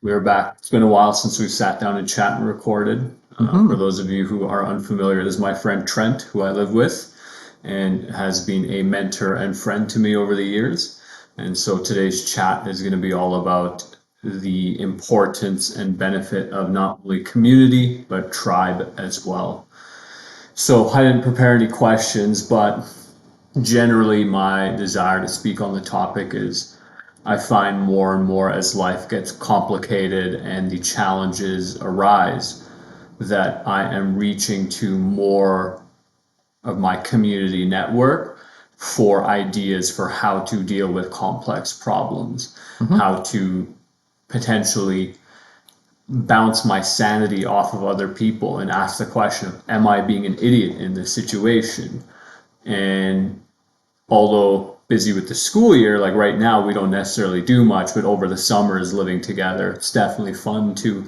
We're back. It's been a while since we've sat down and chat and recorded. For Hmm. those of you who are unfamiliar, this is my friend Trent, who I live with, and has been a mentor and friend to me over the years. And so today's chat is going to be all about the importance and benefit of not only community, but tribe as well. So I didn't prepare any questions, but generally my desire to speak on the topic is I find more and more as life gets complicated and the challenges arise that I am reaching to more of my community network for ideas for how to deal with complex problems, Hmm. how to potentially bounce my sanity off of other people and ask the question of, am I being an idiot in this situation? And although busy with the school year, like right now, we don't necessarily do much, but over the summers living together, it's definitely fun to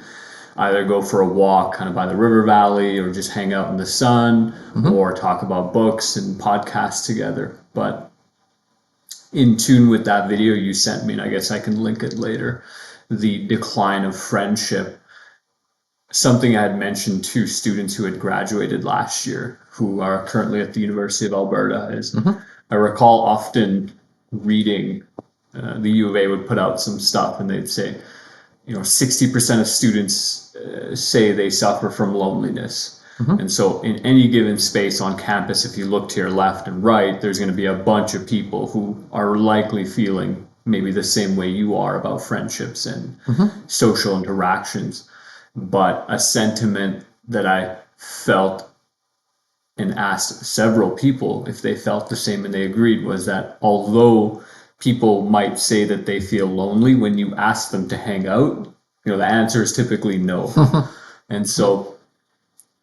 either go for a walk kind of by the river valley or just hang out in the sun Hmm. or talk about books and podcasts together. But in tune with that video you sent me, and I guess I can link it later, the decline of friendship, something I had mentioned to students who had graduated last year who are currently at the University of Alberta is Hmm. I recall often reading the U of A would put out some stuff and they'd say, 60% of students say they suffer from loneliness. Hmm. And so, in any given space on campus, if you look to your left and right, there's going to be a bunch of people who are likely feeling maybe the same way you are about friendships and Hmm. social interactions. But a sentiment that I felt and asked several people if they felt the same and they agreed was that although people might say that they feel lonely when you ask them to hang out, the answer is typically no. And so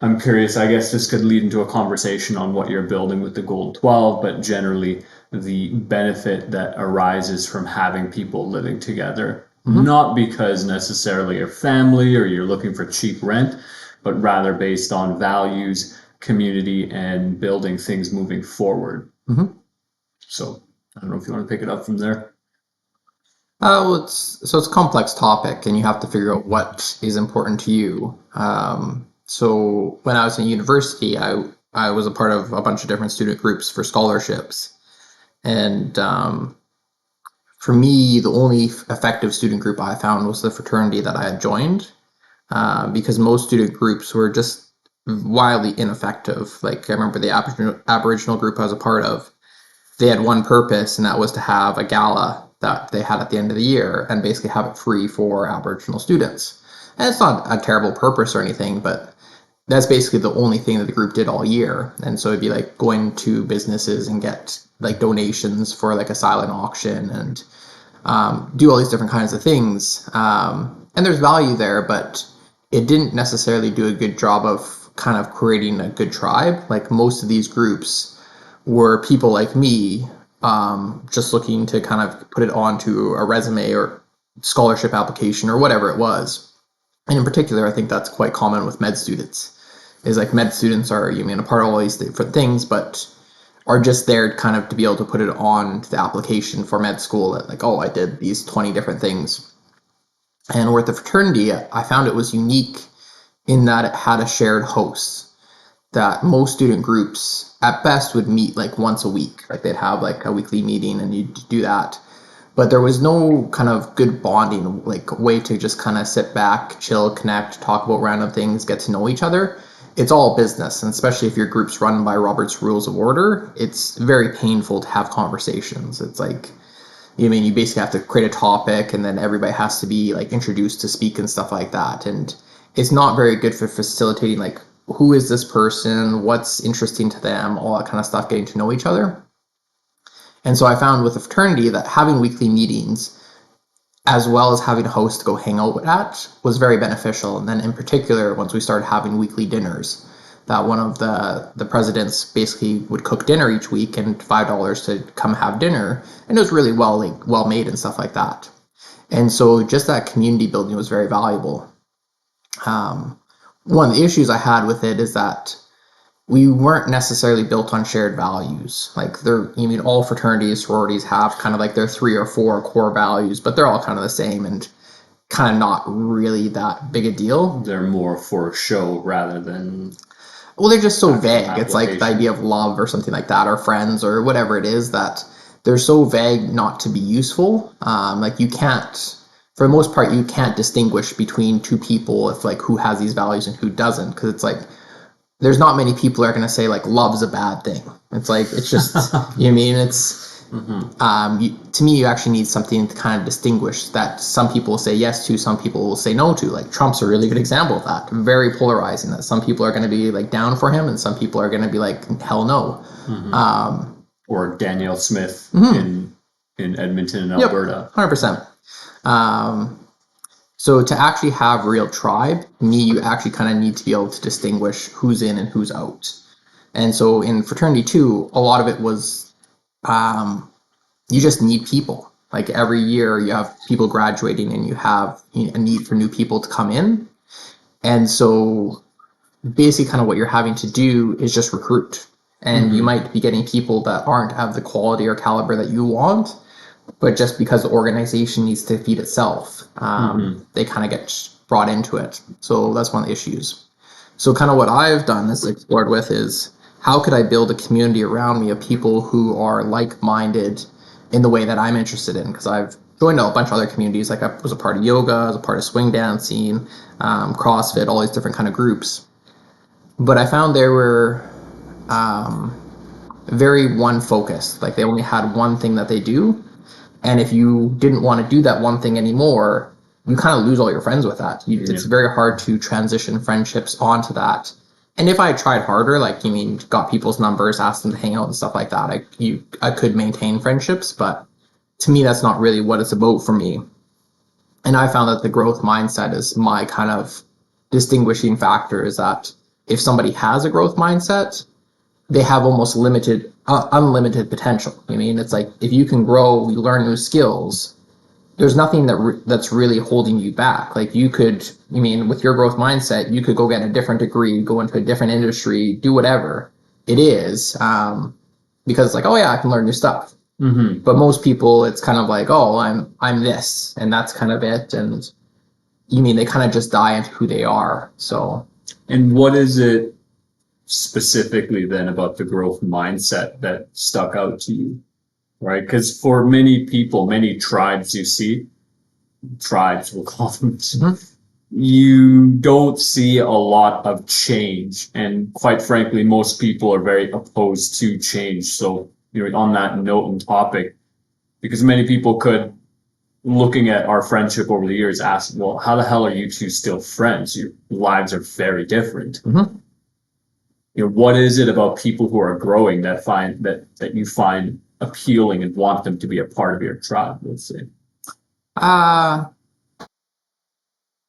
I'm curious, I guess this could lead into a conversation on what you're building with the Gold 12, but generally the benefit that arises from having people living together, Hmm. not because necessarily you're family or you're looking for cheap rent, but rather based on values, community, and building things moving forward. Hmm. So I don't know if you want to pick it up from there. Well, it's a complex topic, and you have to figure out what is important to you. So when I was in university, I was a part of a bunch of different student groups for scholarships, and for me, the only effective student group I found was the fraternity that I had joined, because most student groups were just wildly ineffective. Like I remember the Aboriginal group I was a part of, they had one purpose, and that was to have a gala that they had at the end of the year and basically have it free for Aboriginal students. And it's not a terrible purpose or anything, but that's basically the only thing that the group did all year. And so it'd be like going to businesses and get like donations for like a silent auction and do all these different kinds of things. And there's value there, but it didn't necessarily do a good job of kind of creating a good tribe. Like most of these groups were people like me, just looking to kind of put it onto a resume or scholarship application or whatever it was. And in particular, I think that's quite common with med students. Is like med students are, you mean, a part of all these different things, but are just there kind of to be able to put it on the application for med school that like, oh, I did these 20 different things. And with the fraternity, I found it was unique in that it had a shared host that most student groups at best would meet like once a week. Like they'd have like a weekly meeting and you'd do that. But there was no kind of good bonding, like way to just kind of sit back, chill, connect, talk about random things, get to know each other. It's all business, and especially if your group's run by Robert's Rules of Order, it's very painful to have conversations. It's like, you mean you basically have to create a topic and then everybody has to be like introduced to speak and stuff like that. And it's not very good for facilitating like who is this person, what's interesting to them, all that kind of stuff, getting to know each other. And so I found with the fraternity that having weekly meetings as well as having a host to go hang out at was very beneficial. And then in particular, once we started having weekly dinners, that one of the presidents basically would cook dinner each week and $5 to come have dinner, and it was really well made and stuff like that. And so just that community building was very valuable. Um, One of the issues I had with it is that we weren't necessarily built on shared values. Like you mean all fraternities, sororities have kind of like their three or four core values, but they're all kind of the same. And kind of not really that big a deal. They're more for show rather than Well, they're just so actual vague. It's like the application. idea of love or something like that, or friends or whatever it is, that they're so vague not to be useful. Like you can't, for the most part, you can't distinguish between two people if like who has these values and who doesn't, because it's like there's not many people that are going to say like love's a bad thing. It's like it's just you know what I mean. It's to me, you actually need something to kind of distinguish that some people will say yes to, some people will say no to. Like Trump's a really good example of that. Very polarizing. That some people are going to be like down for him, and some people are going to be like hell no. Or Danielle Smith in Edmonton and Yep, Alberta. 100%. So to actually have real tribe, you actually kind of need to be able to distinguish who's in and who's out. And so in fraternity two, a lot of it was you just need people. Like every year you have people graduating and you have a need for new people to come in. And so basically kind of what you're having to do is just recruit. And you might be getting people that aren't have the quality or caliber that you want, but just because the organization needs to feed itself, they kind of get brought into it. So that's one of the issues. So kind of what I've done is explored with is how could I build a community around me of people who are like-minded in the way that I'm interested in? Because I've joined a bunch of other communities. Like I was a part of yoga, I was a part of swing dancing, CrossFit, all these different kind of groups. But I found there were very one focused. Like they only had one thing that they do. And if you didn't want to do that one thing anymore, you kind of lose all your friends with that. It's very hard to transition friendships onto that. And if I tried harder, like got people's numbers, asked them to hang out and stuff like that, I could maintain friendships. But to me, that's not really what it's about for me. And I found that the growth mindset is my kind of distinguishing factor, is that if somebody has a growth mindset, they have almost unlimited potential. It's like if you can grow, you learn new skills, there's nothing that's really holding you back. Like you could, with your growth mindset, you could go get a different degree, go into a different industry, do whatever it is, because it's like, oh yeah, I can learn new stuff. But most people, it's kind of like, oh, I'm this, and that's kind of it. And they kind of just die into who they are. So. And what is it specifically then about the growth mindset that stuck out to you, right? Because for many people, many tribes we'll call them, you don't see a lot of change. And quite frankly, most people are very opposed to change. So, on that note and topic, because many people could, looking at our friendship over the years, ask, well, how the hell are you two still friends? Your lives are very different. What is it about people who are growing that you find appealing and want them to be a part of your tribe, let's say?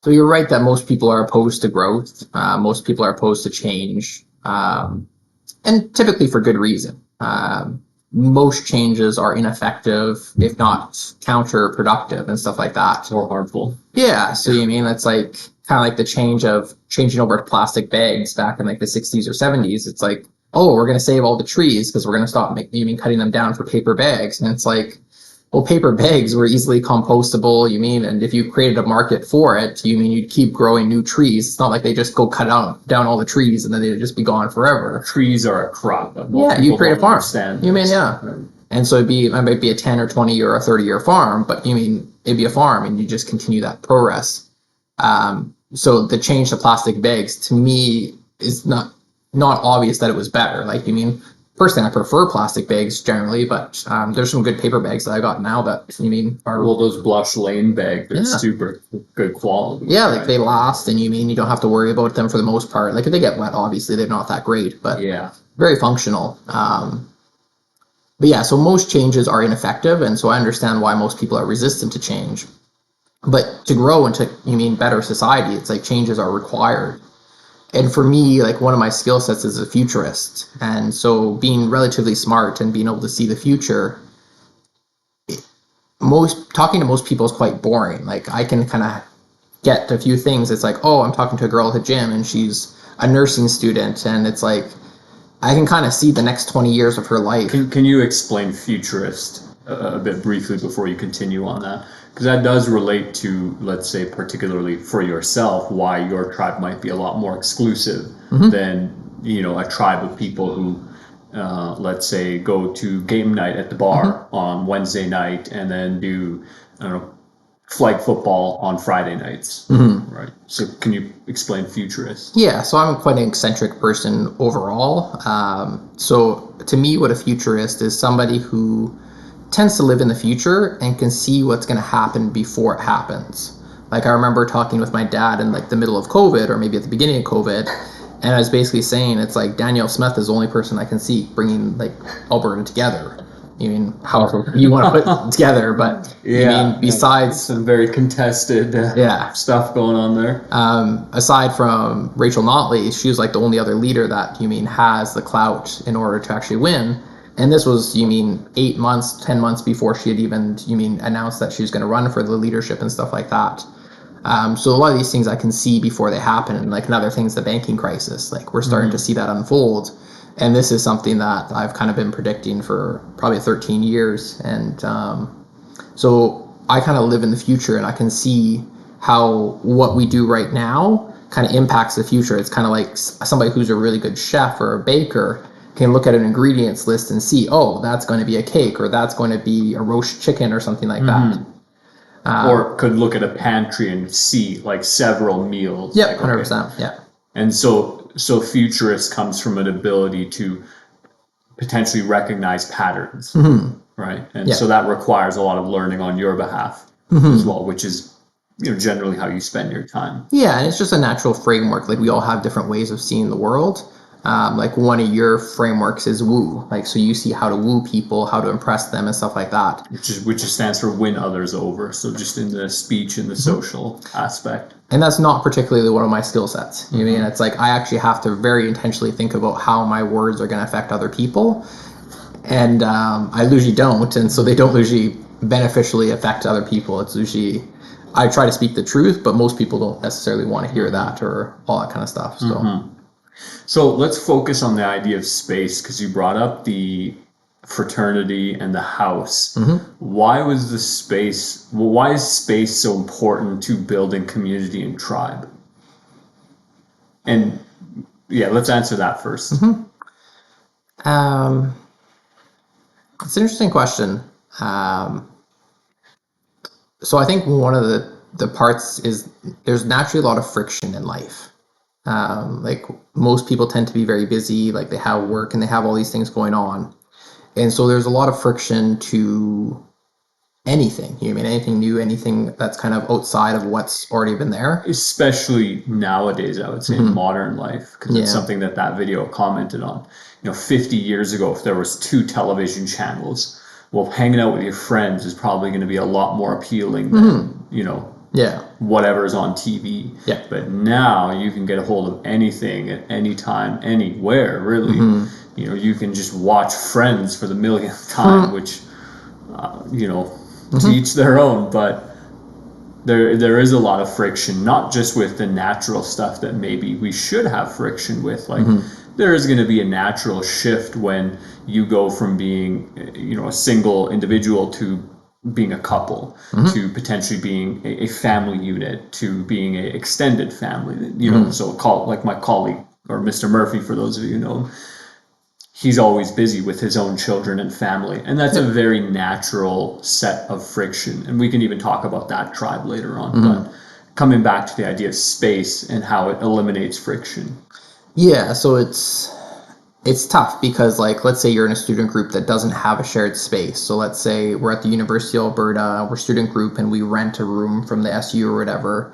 So you're right that most people are opposed to growth. Most people are opposed to change, and typically for good reason. Most changes are ineffective, if not counterproductive and stuff like that. Or harmful. Yeah, so it's like kind of like the changing over to plastic bags back in like the 60s or 70s. It's like, oh, we're going to save all the trees because we're going to stop cutting them down for paper bags. And it's like, well, paper bags were easily compostable, and if you created a market for it, you'd keep growing new trees. It's not like they just go cut down all the trees and then they'd just be gone forever. Trees are a crop. Yeah, you create a farm. Yeah. And so it might be a 10 or 20 year or 30-year farm, but it'd be a farm and you just continue that progress. So the change to plastic bags to me is not obvious that it was better. Like, personally, I prefer plastic bags generally, but there's some good paper bags that I got now that are. Well, those Blush Lane bags, they're super good quality. Yeah, right? Like they last, and you don't have to worry about them for the most part. Like if they get wet, obviously they're not that great, but very functional. But yeah, so most changes are ineffective, and so I understand why most people are resistant to change. But to grow into better society, it's like changes are required. And for me, like one of my skill sets is a futurist. And so being relatively smart and being able to see the future, talking to most people is quite boring. Like I can kind of get a few things. It's like, oh, I'm talking to a girl at the gym and she's a nursing student. And it's like, I can kind of see the next 20 years of her life. Can you explain futurist a bit briefly before you continue on that? because that does relate to, let's say, particularly for yourself, why your tribe might be a lot more exclusive than, a tribe of people who, let's say, go to game night at the bar on Wednesday night and then do, I don't know, flag football on Friday nights, right? So can you explain futurist? Yeah, so I'm quite an eccentric person overall. So to me, what a futurist is somebody who tends to live in the future and can see what's going to happen before it happens. Like I remember talking with my dad in like the middle of COVID or maybe at the beginning of COVID, and I was basically saying it's like Danielle Smith is the only person I can see bringing like Alberta together. I mean, however you want to put it together, but besides some very contested stuff going on there. Aside from Rachel Notley, she was like the only other leader that has the clout in order to actually win. And this was 8 months, 10 months before she had even announced that she was going to run for the leadership and stuff like that. So a lot of these things I can see before they happen. And like another thing is the banking crisis. Like we're starting to see that unfold. And this is something that I've kind of been predicting for probably 13 years. And so I kind of live in the future and I can see how what we do right now kind of impacts the future. It's kind of like somebody who's a really good chef or a baker can look at an ingredients list and see, oh, that's going to be a cake or that's going to be a roast chicken or something like that. Or could look at a pantry and see like several meals. Yeah, like, 100%. Yeah. And so futurist comes from an ability to potentially recognize patterns, right? And so that requires a lot of learning on your behalf as well, which is generally how you spend your time. Yeah, and it's just a natural framework. Like we all have different ways of seeing the world. Like one of your frameworks is woo. Like so you see how to woo people, how to impress them and stuff like that. Which stands for win others over. So just in the speech and the social aspect. And that's not particularly one of my skill sets. You know what I mean? It's like I actually have to very intentionally think about how my words are going to affect other people. And I usually don't. And so they don't usually beneficially affect other people. It's usually, I try to speak the truth, but most people don't necessarily want to hear that or all that kind of stuff. So. So let's focus on the idea of space, because you brought up the fraternity and the house. Why is space so important to building community and tribe? And let's answer that first. It's an interesting question. So I think one of the parts is there's naturally a lot of friction in life. Like most people tend to be very busy, like they have work and they have all these things going on. And so there's a lot of friction to anything, anything new, anything that's kind of outside of what's already been there. Especially nowadays, I would say in modern life, because it's something that video commented on. 50 years ago, if there was 2 television channels, well, hanging out with your friends is probably going to be a lot more appealing than, whatever's on TV. Yeah. But now you can get a hold of anything at any time, anywhere, really. You can just watch Friends for the millionth time, which, to each their own. But there is a lot of friction, not just with the natural stuff that maybe we should have friction with. Like there is going to be a natural shift when you go from being, a single individual to being a couple, to potentially being a family unit, to being an extended family. So like my colleague or Mr. Murphy, for those of you who know him, he's always busy with his own children and family, and that's a very natural set of friction. And we can even talk about that tribe later on. But coming back to the idea of space and how it eliminates friction. Yeah, so it's tough because, like, let's say you're in a student group that doesn't have a shared space. So let's say we're at the University of Alberta, we're student group, and we rent a room from the SU or whatever.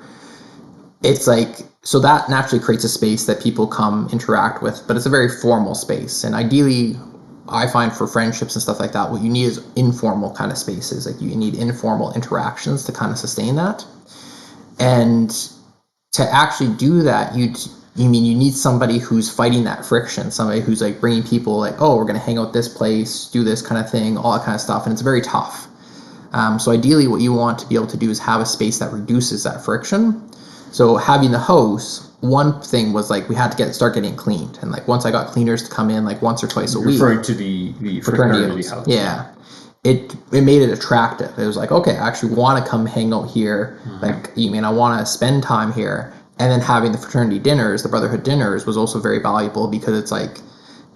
It's like, so that naturally creates a space that people come interact with, but it's a very formal space. And ideally, I find for friendships and stuff like that, what you need is informal kind of spaces. Like you need informal interactions to kind of sustain that. And to actually do that, you need somebody who's fighting that friction, somebody who's like bringing people like, oh, we're going to hang out this place, do this kind of thing, all that kind of stuff. And it's very tough. So ideally what you want to be able to do is have a space that reduces that friction. So having the house, one thing was like we had to start getting cleaned. And like once I got cleaners to come in like once or twice a week. Referring to the fraternity house. Yeah. it made it attractive. It was like, okay, I actually want to come hang out here. Like, I want to spend time here. And then having the fraternity dinners, the brotherhood dinners, was also very valuable because it's like,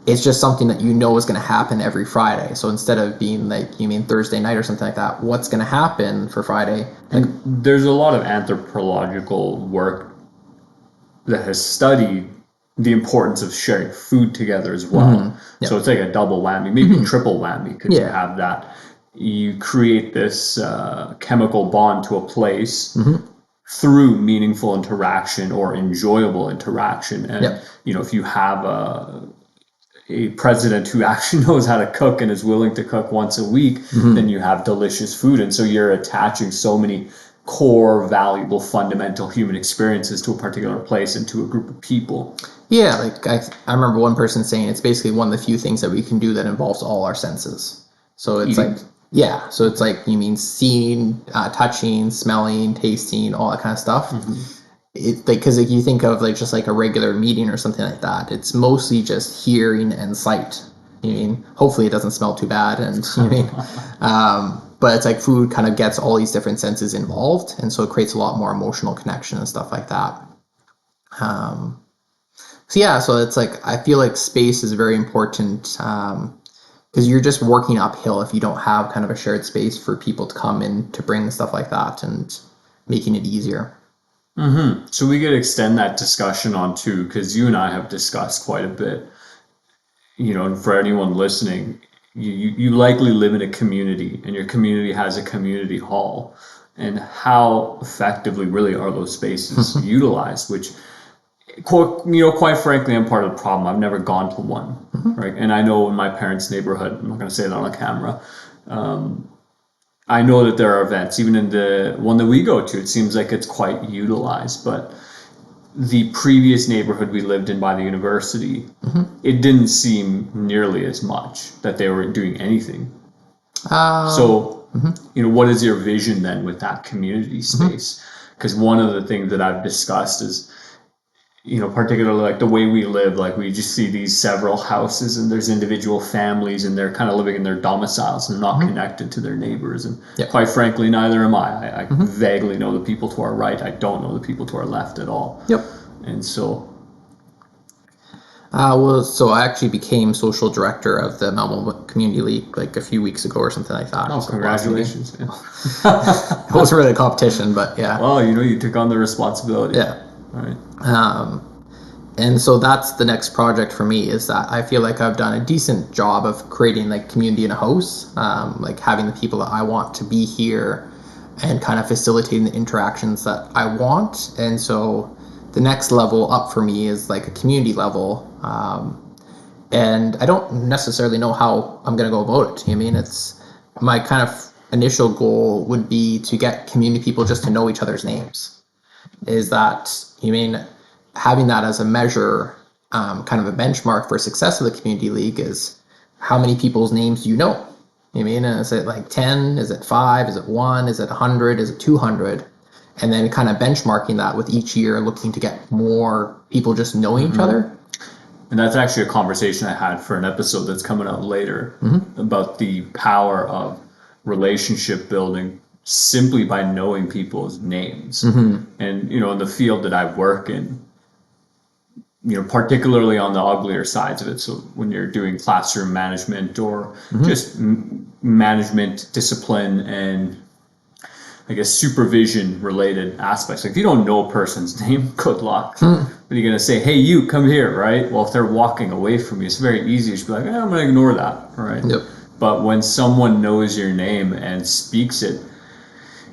it's just something that is going to happen every Friday. So instead of being like, Thursday night or something like that, what's going to happen for Friday? And there's a lot of anthropological work that has studied the importance of sharing food together as well. Yep. So it's like a double whammy, maybe triple whammy, because you Yeah. have that. You create this chemical bond to a place through meaningful interaction or enjoyable interaction. And, Yep. if you have a president who actually knows how to cook and is willing to cook once a week, then you have delicious food. And so you're attaching so many core, valuable, fundamental human experiences to a particular place and to a group of people. Yeah, like I remember one person saying it's basically one of the few things that we can do that involves all our senses. So it's Eating. like, yeah, so it's like, you mean seeing, touching, smelling, tasting, all that kind of stuff. It's like, because if you think of like just like a regular meeting or something like that, it's mostly just hearing and sight. Hopefully it doesn't smell too bad, and but it's like food kind of gets all these different senses involved, and so it creates a lot more emotional connection and stuff like that. So yeah, so it's like, I feel like space is very important, because you're just working uphill if you don't have kind of a shared space for people to come in to bring stuff like that and making it easier. So we could extend that discussion on too, because you and I have discussed quite a bit. And for anyone listening, you likely live in a community, and your community has a community hall. And how effectively really are those spaces utilized? Which, quite frankly, I'm part of the problem. I've never gone to one, right? And I know in my parents' neighborhood, I'm not going to say that on a camera. I know that there are events, even in the one that we go to, it seems like it's quite utilized. But the previous neighborhood we lived in by the university, it didn't seem nearly as much that they were doing anything. So, what is your vision then with that community space? Because one of the things that I've discussed is, particularly like the way we live, like we just see these several houses and there's individual families and they're kind of living in their domiciles and not connected to their neighbors. And quite frankly, neither am I. I vaguely know the people to our right. I don't know the people to our left at all. Yep. And so, so I actually became social director of the Melbourne Community League like a few weeks ago or something like that. oh, So congratulations. It wasn't really a competition, but yeah. Well, you took on the responsibility. Yeah. Right. And so that's the next project for me, is that I feel like I've done a decent job of creating like community in a house, like having the people that I want to be here and kind of facilitating the interactions that I want. And so the next level up for me is like a community level. And I don't necessarily know how I'm going to go about it. It's my kind of initial goal would be to get community people just to know each other's names. Is that, having that as a measure, kind of a benchmark for success of the community league, is how many people's names do you know? Is it like 10? Is it 5? Is it 1? Is it 100? Is it 200? And then kind of benchmarking that with each year, looking to get more people just knowing each other. And that's actually a conversation I had for an episode that's coming out later about the power of relationship building simply by knowing people's names. And, in the field that I work in, particularly on the uglier sides of it. So when you're doing classroom management or just management discipline and I guess supervision related aspects. Like if you don't know a person's name, good luck. But you're going to say, hey, you come here, right? Well, if they're walking away from you, it's very easy to be like, I'm going to ignore that, right? Yep. But when someone knows your name and speaks it,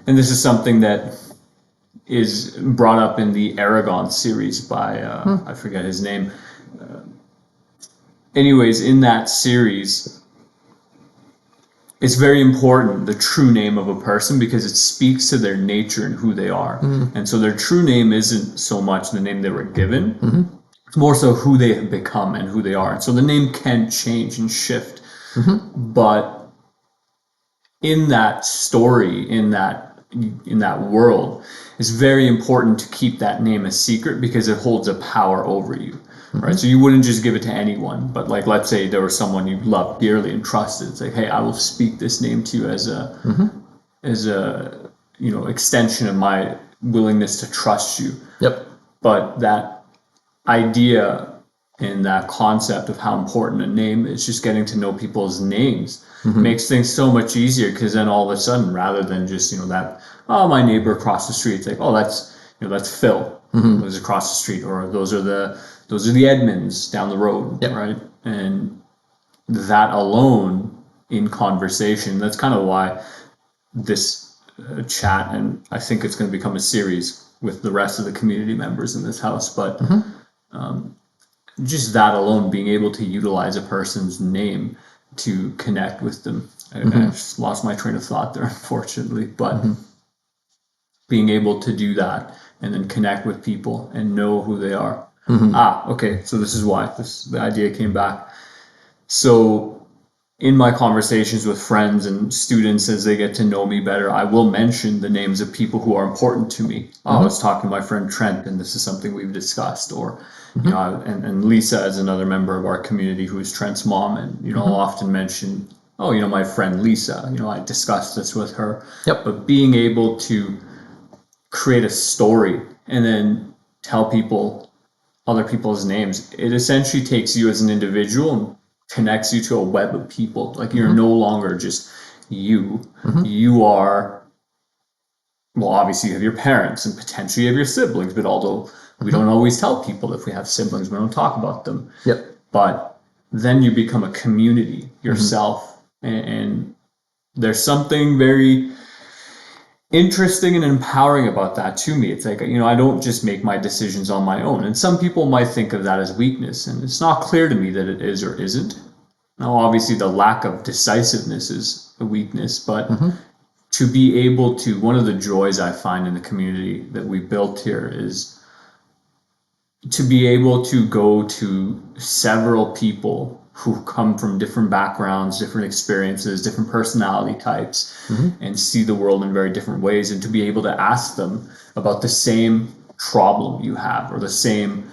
and this is something that is brought up in the Aragon series by, I forget his name. Anyways, in that series, it's very important, the true name of a person, because it speaks to their nature and who they are. And so their true name isn't so much the name they were given, it's more so who they have become and who they are. And so the name can change and shift. But in that story, in that world, it's very important to keep that name a secret because it holds a power over you. right? So you wouldn't just give it to anyone, but like, let's say there was someone you loved dearly and trusted. It's like, hey, I will speak this name to you as a extension of my willingness to trust you. Yep. But that idea and that concept of how important a name is, just getting to know people's names, makes things so much easier, because then all of a sudden, rather than just that, oh, my neighbor across the street, it's like, oh, that's Phil, who's across the street, or those are the Edmonds down the road, Yep. right? And that alone in conversation, that's kind of why this chat, and I think it's going to become a series with the rest of the community members in this house, but just that alone, being able to utilize a person's name to connect with them. I just lost my train of thought there, unfortunately, but being able to do that and then connect with people and know who they are. Okay, so this is why the idea came back. So in my conversations with friends and students, as they get to know me better, I will mention the names of people who are important to me. I was talking to my friend Trent, and this is something we've discussed. Or, and Lisa is another member of our community who is Trent's mom, and I'll often mention, my friend Lisa. I discussed this with her. Yep. But being able to create a story and then tell people other people's names, it essentially takes you as an individual and connects you to a web of people. Like, you're no longer just you. You are, well, obviously you have your parents and potentially you have your siblings, but although we don't always tell people if we have siblings, we don't talk about them. Yep. But then you become a community yourself. And there's something very interesting and empowering about that to me. It's like, I don't just make my decisions on my own. And some people might think of that as weakness, and it's not clear to me that it is or isn't. Now, obviously, the lack of decisiveness is a weakness, but to be able to, one of the joys I find in the community that we built here is to be able to go to several people who come from different backgrounds, different experiences, different personality types, and see the world in very different ways, and to be able to ask them about the same problem you have, or the same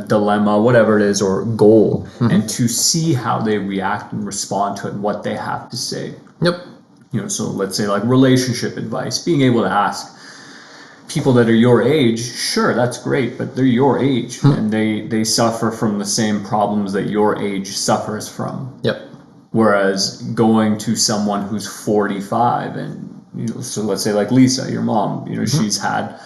dilemma, whatever it is, or goal, and to see how they react and respond to it and what they have to say. Yep. So let's say like relationship advice, being able to ask people that are your age, sure, that's great, but they're your age, and they suffer from the same problems that your age suffers from. Yep. Whereas going to someone who's 45, and so let's say like Lisa, your mom, she's had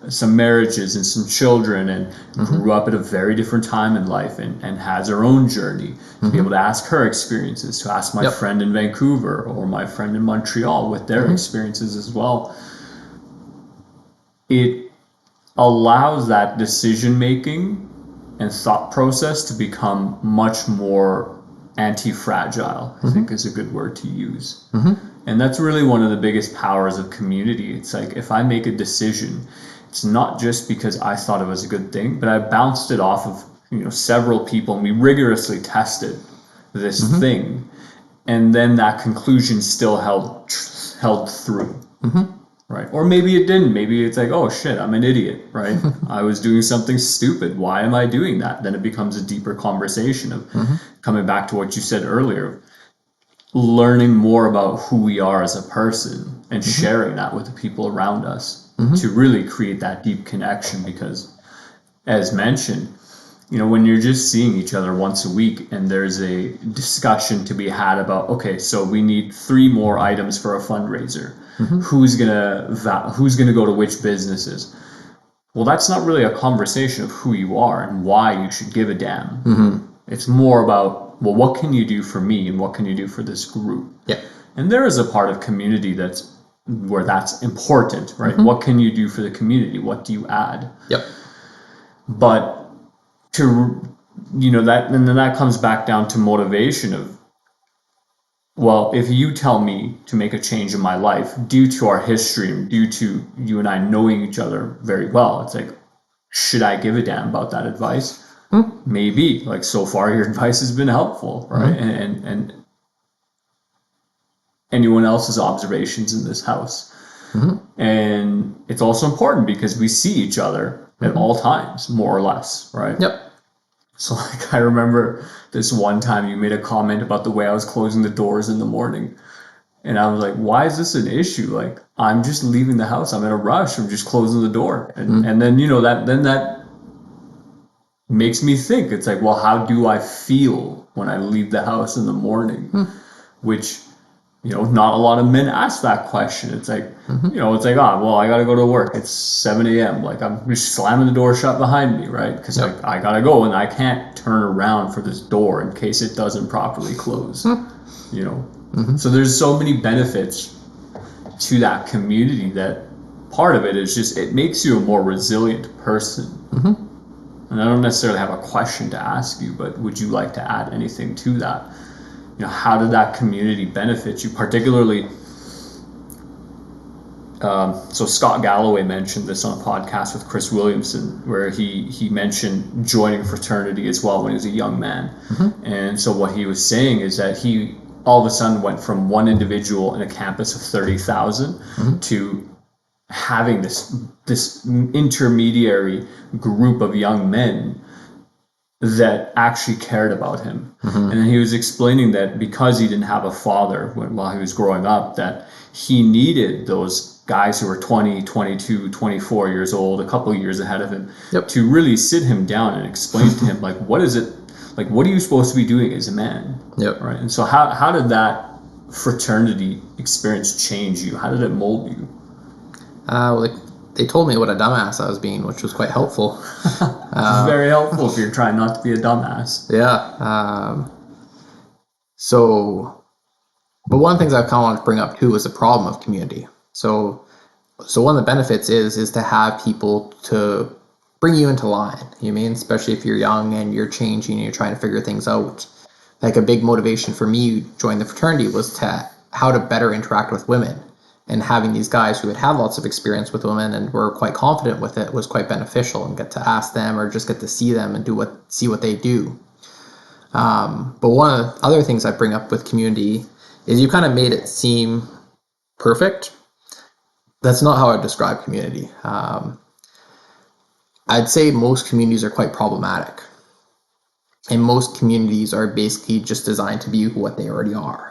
some marriages and some children, and grew up at a very different time in life, and has her own journey, to be able to ask her experiences, to ask my friend in Vancouver or my friend in Montreal with their experiences as well. It allows that decision making and thought process to become much more anti-fragile, I think is a good word to use. And that's really one of the biggest powers of community. It's like, if I make a decision, it's not just because I thought it was a good thing, but I bounced it off of several people, and we rigorously tested this thing, and then that conclusion still held through. Right. Or maybe it didn't. Maybe it's like, oh shit, I'm an idiot, right? I was doing something stupid. Why am I doing that? Then it becomes a deeper conversation of coming back to what you said earlier, learning more about who we are as a person, and sharing that with the people around us to really create that deep connection. Because, as mentioned, when you're just seeing each other once a week and there's a discussion to be had about, okay, so we need 3 more items for a fundraiser. Who's gonna go to which businesses? Well, that's not really a conversation of who you are and why you should give a damn. It's more about, well, what can you do for me, and what can you do for this group? Yeah. And there is a part of community where that's important, right? What can you do for the community? What do you add? Yep. But that, and then that comes back down to motivation of, well, if you tell me to make a change in my life due to our history and due to you and I knowing each other very well, it's like, should I give a damn about that advice? Maybe. Like, so far your advice has been helpful, right? And anyone else's observations in this house. And it's also important because we see each other at all times, more or less, right? Yep. So like I remember this one time you made a comment about the way I was closing the doors in the morning. And I was like, why is this an issue? Like, I'm just leaving the house. I'm in a rush. I'm just closing the door. And then, that makes me think. It's like, well, how do I feel when I leave the house in the morning? Which, not a lot of men ask that question. It's like, it's like, well, I got to go to work. It's 7 a.m. Like, I'm just slamming the door shut behind me, right? Because I got to go and I can't turn around for this door in case it doesn't properly close, So there's so many benefits to that community that part of it is just it makes you a more resilient person. And I don't necessarily have a question to ask you, but would you like to add anything to that? How did that community benefit you? Particularly, so Scott Galloway mentioned this on a podcast with Chris Williamson, where he mentioned joining fraternity as well when he was a young man. And so what he was saying is that he all of a sudden went from one individual in a campus of 30,000 to having this intermediary group of young men that actually cared about him. And then he was explaining that because he didn't have a father while he was growing up, that he needed those guys who were 20, 22, 24 years old, a couple of years ahead of him, to really sit him down and explain to him, like, what is it? Like, what are you supposed to be doing as a man? Right. And so how did that fraternity experience change you? How did it mold you? They told me what a dumbass I was being, which was quite helpful. It's very helpful if you're trying not to be a dumbass. Yeah. But one of the things I kind of wanted to bring up too was the problem of community. So one of the benefits is to have people to bring you into line. You mean, especially if you're young and you're changing and you're trying to figure things out. Like a big motivation for me joining the fraternity was how to better interact with women. And having these guys who had had lots of experience with women and were quite confident with it was quite beneficial, and get to ask them or just get to see them and see what they do. But one of the other things I bring up with community is you kind of made it seem perfect. That's not how I describe community. I'd say most communities are quite problematic. And most communities are basically just designed to be what they already are.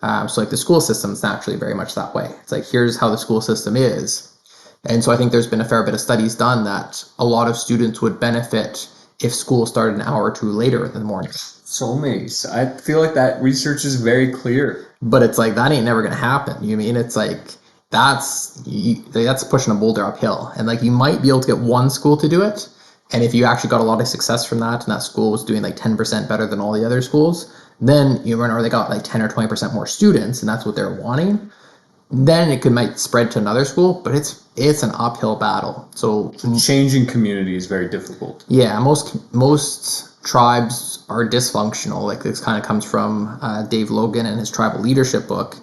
So like the school system is naturally very much that way. It's like, here's how the school system is. And so I think there's been a fair bit of studies done that a lot of students would benefit if school started an hour or two later in the morning. So many. I feel like that research is very clear. But it's like, that ain't never going to happen. You mean, it's like, that's pushing a boulder uphill. And like, you might be able to get one school to do it. And if you actually got a lot of success from that, and that school was doing like 10% better than all the other schools, then or they got like 10 or 20% more students, and that's what they're wanting, then it might spread to another school, but it's an uphill battle. So changing community is very difficult. Yeah, most tribes are dysfunctional. Like, this kind of comes from Dave Logan and his tribal leadership book.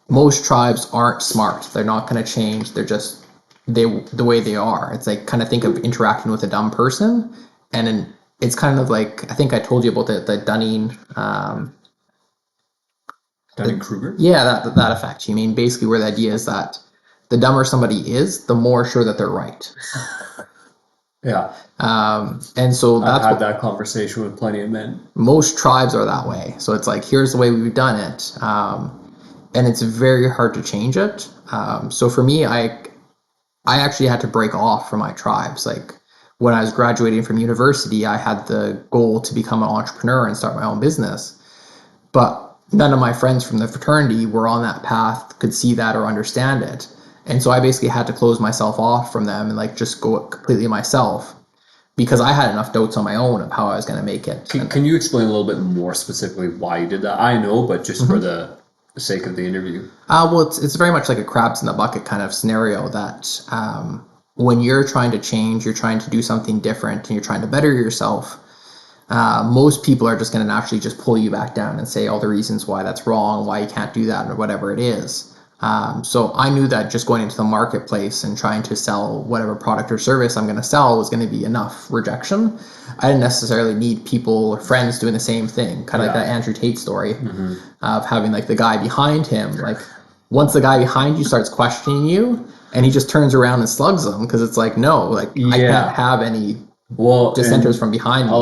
Most tribes aren't smart. They're not going to change. They're just the way they are. It's like, kind of think of interacting with a dumb person, and then it's kind of like, I think I told you about the Dunning Dunning-Kruger? Yeah, that effect. You mean, basically where the idea is that the dumber somebody is, the more sure that they're right. Yeah. And so I've had that conversation with plenty of men. Most tribes are that way. So it's like, here's the way we've done it. And it's very hard to change it. So for me, I actually had to break off from my tribes. Like, when I was graduating from university, I had the goal to become an entrepreneur and start my own business. But none of my friends from the fraternity were on that path, could see that or understand it. And so I basically had to close myself off from them and like just go completely myself, because I had enough doubts on my own of how I was going to make it. Can you explain a little bit more specifically why you did that? I know, but just for the sake of the interview. Well, it's very much like a crabs in the bucket kind of scenario, that when you're trying to change, you're trying to do something different, and you're trying to better yourself, most people are just going to naturally just pull you back down and say all the reasons why that's wrong, why you can't do that, or whatever it is. So I knew that just going into the marketplace and trying to sell whatever product or service I'm going to sell was going to be enough rejection. I didn't necessarily need people or friends doing the same thing, kind of like that Andrew Tate story of having like the guy behind him. Like, once the guy behind you starts questioning you, and he just turns around and slugs them, because it's like, no, like, I can't have any dissenters from behind me.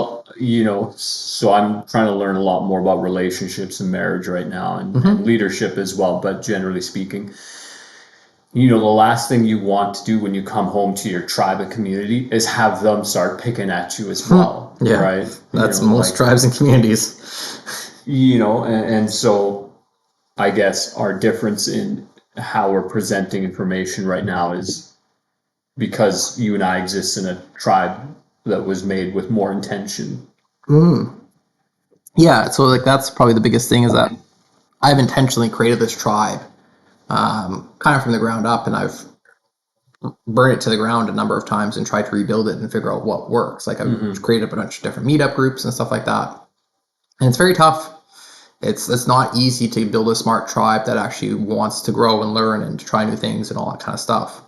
so I'm trying to learn a lot more about relationships and marriage right now, and leadership as well. But generally speaking, the last thing you want to do when you come home to your tribe and community is have them start picking at you as well, Yeah, right? that's most tribes and communities. And so I guess our difference in how we're presenting information right now is because you and I exist in a tribe that was made with more intention. Yeah, so like that's probably the biggest thing is that I've intentionally created this tribe, kind of from the ground up, and I've burned it to the ground a number of times and tried to rebuild it and figure out what works. Like I've created a bunch of different meetup groups and stuff like that, and it's very tough. It's not easy to build a smart tribe that actually wants to grow and learn and to try new things and all that kind of stuff.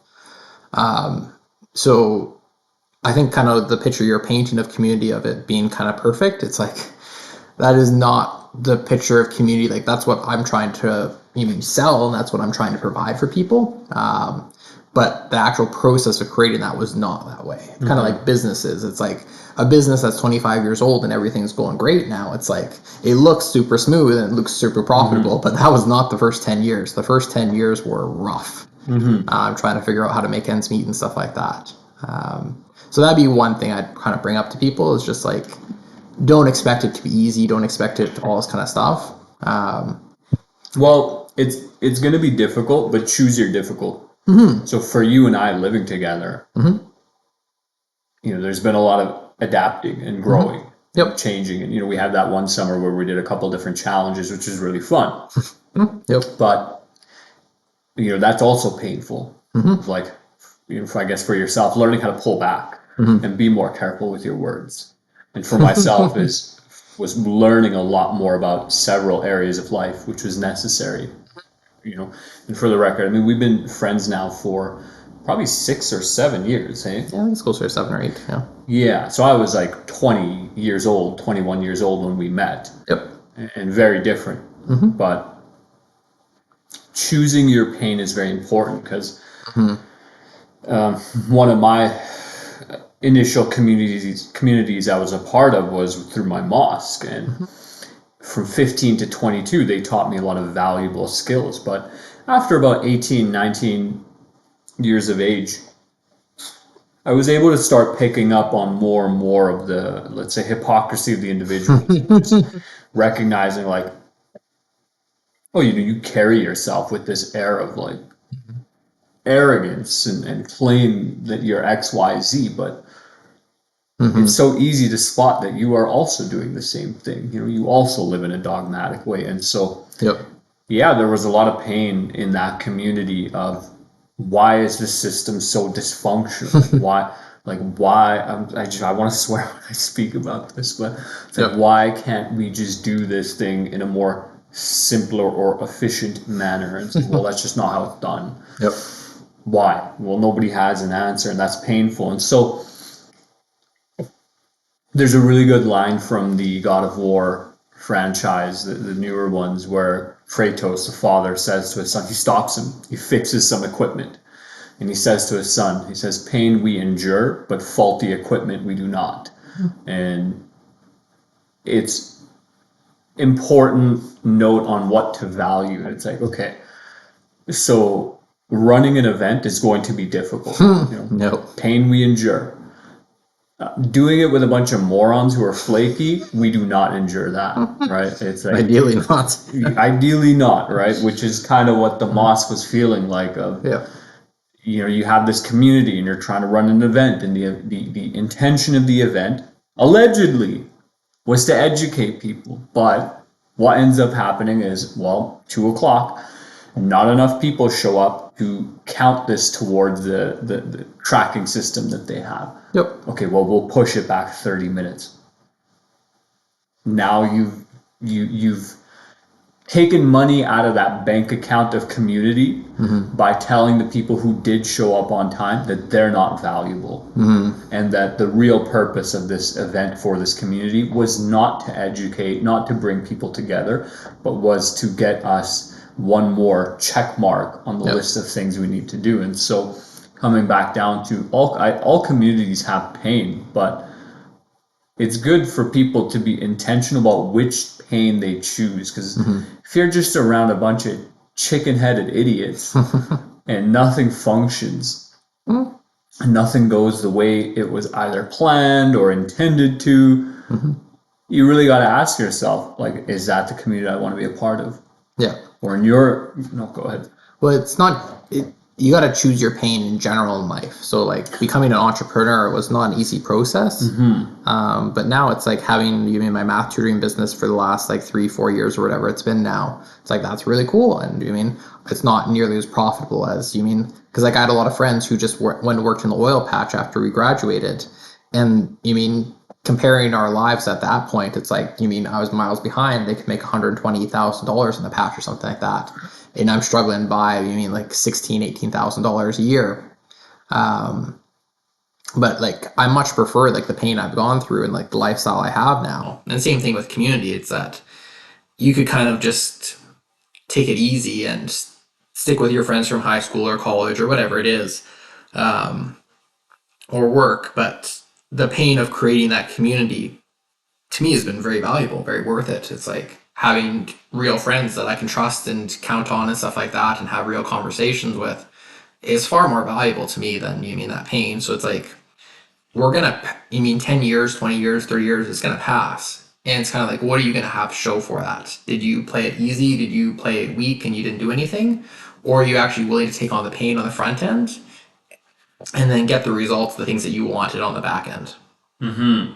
So I think kind of the picture you're painting of community, of it being kind of perfect, it's like that is not the picture of community. Like that's what I'm trying to even sell, and that's what I'm trying to provide for people. But the actual process of creating that was not that way. Kind of like businesses. It's like a business that's 25 years old and everything's going great now. It's like it looks super smooth and it looks super profitable, but that was not the first 10 years. The first 10 years were rough. I'm trying to figure out how to make ends meet and stuff like that. So that'd be one thing I'd kind of bring up to people is just like, don't expect it to be easy. Don't expect it to all this kind of stuff. Well, it's going to be difficult, but choose your difficult. So for you and I living together, there's been a lot of adapting and growing, changing. And, we had that one summer where we did a couple different challenges, which was really fun. But, that's also painful. Like, I guess for yourself, learning how to pull back and be more careful with your words. And for myself was learning a lot more about several areas of life, which was necessary. And for the record, I mean, we've been friends now for probably 6 or 7 years, hey? Yeah, I think it's closer to 7 or 8, yeah. Yeah, so I was like 20 years old, 21 years old when we met. And very different. But choosing your pain is very important because one of my initial communities I was a part of was through my mosque, and from 15 to 22 they taught me a lot of valuable skills. But after about 18, 19 years of age, I was able to start picking up on more and more of the, let's say, hypocrisy of the individual. Recognizing like, oh, you carry yourself with this air of like arrogance and claim that you're XYZ, but it's so easy to spot that you are also doing the same thing. You also live in a dogmatic way. And so, yeah, there was a lot of pain in that community of why is the system so dysfunctional? why I want to swear when I speak about this, but it's like, why can't we just do this thing in a more simpler or efficient manner? And it's like, well, that's just not how it's done. Why? Well, nobody has an answer, and that's painful. And so there's a really good line from the God of War franchise, the newer ones, where Kratos, the father, says to his son, he stops him, he fixes some equipment, and he says to his son, he says, pain we endure, but faulty equipment we do not. And it's important note on what to value. It's like, okay, so running an event is going to be difficult. Pain we endure. Doing it with a bunch of morons who are flaky, we do not endure that, right? It's like ideally not. Ideally not, right? Which is kind of what the mosque was feeling like. You have this community and you're trying to run an event, and the intention of the event allegedly was to educate people, but what ends up happening is, well, 2:00. Not enough people show up to count this towards the tracking system that they have. Okay, well, we'll push it back 30 minutes. Now you've taken money out of that bank account of community by telling the people who did show up on time that they're not valuable, and that the real purpose of this event for this community was not to educate, not to bring people together, but was to get us one more check mark on the list of things we need to do. And so coming back down to all communities have pain, but it's good for people to be intentional about which pain they choose. Because if you're just around a bunch of chicken-headed idiots and nothing functions, and nothing goes the way it was either planned or intended to, you really got to ask yourself, like, is that the community I want to be a part of? Yeah. Or in your, no, go ahead. Well, it's not. You got to choose your pain in general in life. So, like, becoming an entrepreneur was not an easy process. But now it's like having you in my math tutoring business for the last like 3-4 years or whatever it's been now. It's like that's really cool, and you mean it's not nearly as profitable as you mean because like I had a lot of friends who just went and worked in the oil patch after we graduated, and you mean comparing our lives at that point, it's like you mean I was miles behind. They could make $120,000 in the patch or something like that, and I'm struggling by you mean like $18,000 a year. But like I much prefer like the pain I've gone through and like the lifestyle I have now. And same thing with community. It's that you could kind of just take it easy and stick with your friends from high school or college or whatever it is, or work. But the pain of creating that community to me has been very valuable, very worth it. It's like having real friends that I can trust and count on and stuff like that and have real conversations with is far more valuable to me than you mean that pain. So it's like you mean 10 years, 20 years, 30 years, it's gonna pass. And it's kind of like, what are you gonna have to show for that? Did you play it easy? Did you play it weak and you didn't do anything? Or are you actually willing to take on the pain on the front end and then get the results, the things that you wanted on the back end? And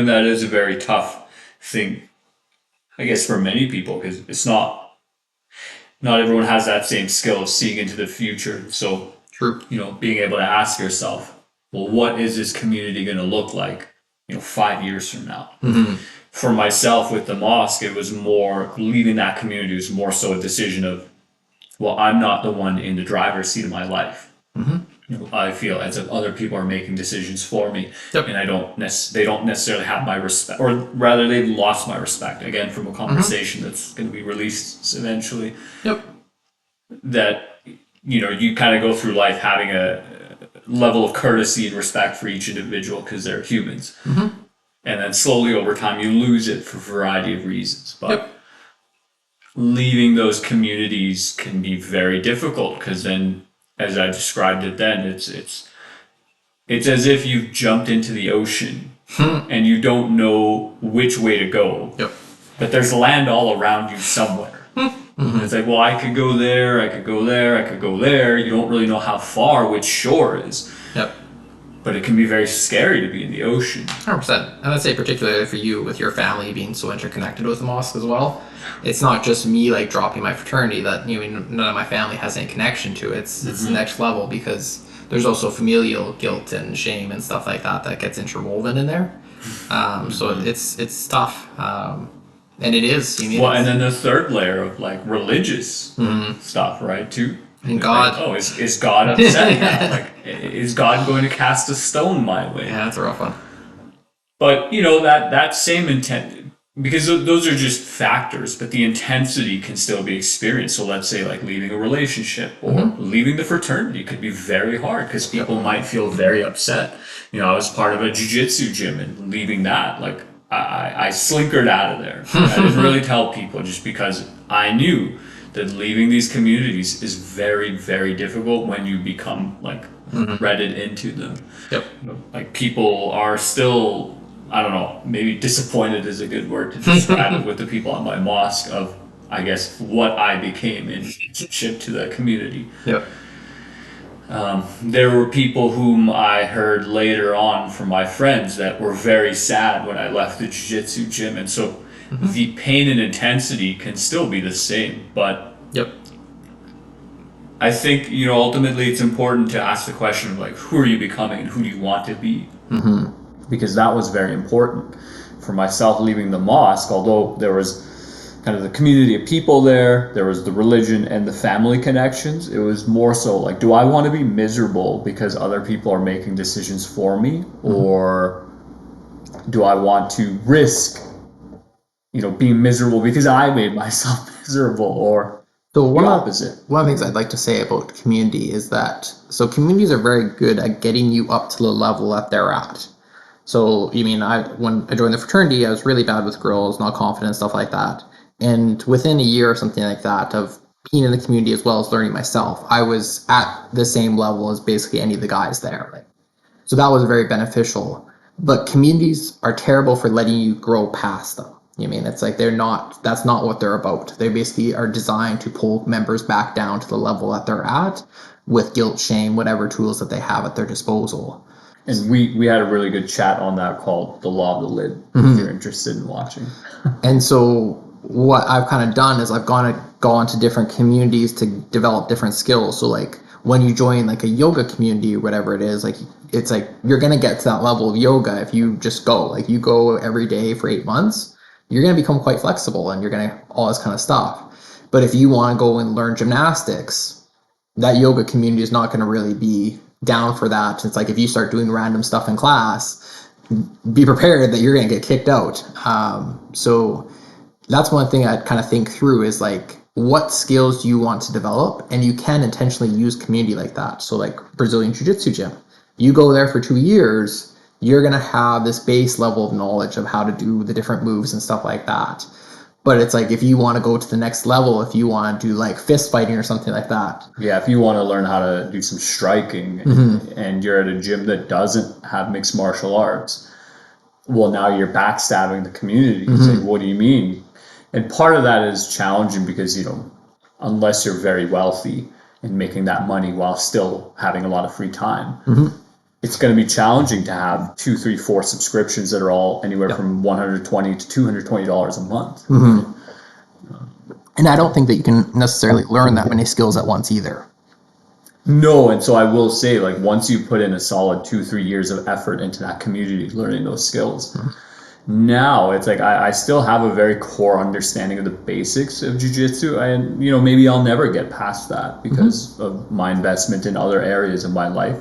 that is a very tough thing, I guess, for many people, because it's not everyone has that same skill of seeing into the future. So, True. Being able to ask yourself, well, what is this community going to look like, 5 years from now? For myself with the mosque, it was more leaving that community was more so a decision of, well, I'm not the one in the driver's seat of my life. I feel as if other people are making decisions for me, Yep. and they don't necessarily have my respect, or rather, they've lost my respect. Again, from a conversation that's going to be released eventually. Yep. That you kind of go through life having a level of courtesy and respect for each individual because they're humans, and then slowly over time you lose it for a variety of reasons. But leaving those communities can be very difficult because then, as I described it then, it's as if you've jumped into the ocean and you don't know which way to go. Yep. But there's land all around you somewhere. It's like, well, I could go there, I could go there, I could go there. You don't really know how far, which shore is. Yep. But it can be very scary to be in the ocean. 100%. And I'd say particularly for you with your family being so interconnected with the mosque as well. It's not just me like dropping my fraternity that none of my family has any connection to. It's the next level because there's also familial guilt and shame and stuff like that gets interwoven in there. So it's tough. And it is. And then the third layer of like religious stuff, right? Too. And God. Like, is God upset now? Like, is God going to cast a stone my way? Yeah, that's a rough one. But that same intent, because those are just factors, but the intensity can still be experienced. So let's say like leaving a relationship or leaving the fraternity could be very hard because people might feel very upset. I was part of a jiu-jitsu gym and leaving that, like I slinkered out of there. I didn't really tell people just because I knew that leaving these communities is very, very difficult when you become like threaded into them. Yep. Like people are still, I don't know, maybe disappointed is a good word to describe it with the people at my mosque of, I guess, what I became in relationship to the community. Yep. There were people whom I heard later on from my friends that were very sad when I left the jiu-jitsu gym. And so the pain and intensity can still be the same. But I think, ultimately it's important to ask the question of like, who are you becoming and who do you want to be? Because that was very important for myself leaving the mosque. Although there was kind of the community of people there was the religion and the family connections. It was more so like, do I want to be miserable because other people are making decisions for me? Or do I want to risk, being miserable because I made myself miserable, or so the opposite? One of the things I'd like to say about community is that, so communities are very good at getting you up to the level that they're at. So you mean when I joined the fraternity, I was really bad with girls, not confident, stuff like that. And within a year or something like that of being in the community as well as learning myself, I was at the same level as basically any of the guys there. Like, so that was very beneficial. But communities are terrible for letting you grow past them. You mean it's like that's not what they're about. They basically are designed to pull members back down to the level that they're at with guilt, shame, whatever tools that they have at their disposal. And we had a really good chat on that called The Law of the Lid, if you're interested in watching. And so what I've kind of done is I've gone to different communities to develop different skills. So like when you join like a yoga community or whatever it is, like it's like you're gonna get to that level of yoga if you just go. Like you go every day for 8 months, you're gonna become quite flexible and you're gonna all this kind of stuff. But if you want to go and learn gymnastics, that yoga community is not gonna really be down for that. It's like if you start doing random stuff in class, be prepared that you're gonna get kicked out. So that's one thing I kind of think through is like what skills do you want to develop, and you can intentionally use community like that. So like Brazilian Jiu-Jitsu gym, you go there for 2 years, you're going to have this base level of knowledge of how to do the different moves and stuff like that. But it's like if you want to go to the next level, if you want to do like fist fighting or something like that. Yeah, if you want to learn how to do some striking and you're at a gym that doesn't have mixed martial arts, well, now you're backstabbing the community. It's like, what do you mean? And part of that is challenging because, unless you're very wealthy and making that money while still having a lot of free time, it's going to be challenging to have 2, 3, 4 subscriptions that are all anywhere from $120 to $220 a month. And I don't think that you can necessarily learn that many skills at once either. No, and so I will say, like, once you put in a solid 2, 3 years of effort into that community, learning those skills, now it's like I still have a very core understanding of the basics of jiu-jitsu, and maybe I'll never get past that because of my investment in other areas of my life,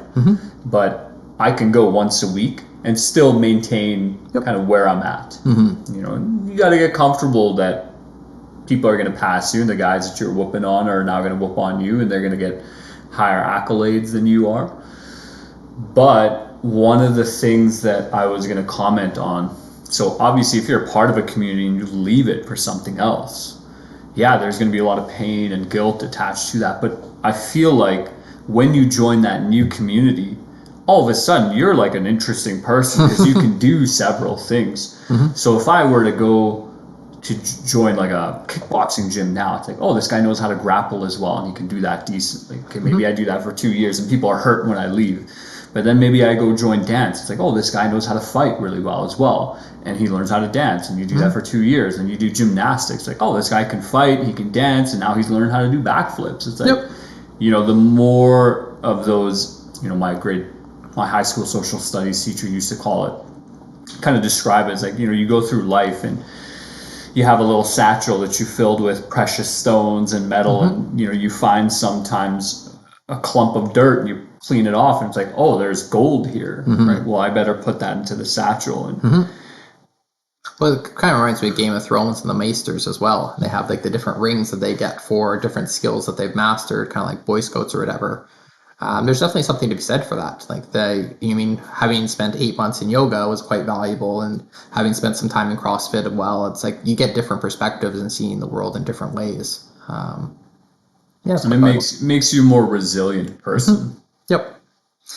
but I can go once a week and still maintain kind of where I'm at. You got to get comfortable that people are going to pass you, and the guys that you're whooping on are now going to whoop on you, and they're going to get higher accolades than you are. But one of the things that I was going to comment on, so obviously if you're a part of a community and you leave it for something else, there's going to be a lot of pain and guilt attached to that. But I feel like when you join that new community, all of a sudden you're like an interesting person because you can do several things. So if I were to go to join like a kickboxing gym now, it's like, oh, this guy knows how to grapple as well and he can do that decently. Okay, maybe I do that for 2 years and people are hurt when I leave. But then maybe I go join dance. It's like, oh, this guy knows how to fight really well as well. And he learns how to dance. And you do that for 2 years. And you do gymnastics. Like, oh, this guy can fight, he can dance, and now he's learned how to do backflips. It's like, the more of those, my high school social studies teacher used to call it, kind of describe it as like, you go through life and you have a little satchel that you filled with precious stones and metal. And, you find sometimes a clump of dirt and you clean it off and it's like, oh, there's gold here, right? Well, I better put that into the satchel. And well, it kind of reminds me of Game of Thrones and the Maesters as well. They have like the different rings that they get for different skills that they've mastered, kind of like Boy Scouts or whatever. There's definitely something to be said for that. Like having spent 8 months in yoga was quite valuable, and having spent some time in CrossFit as well, it's like you get different perspectives and seeing the world in different ways. And it makes you a more resilient person. Yep.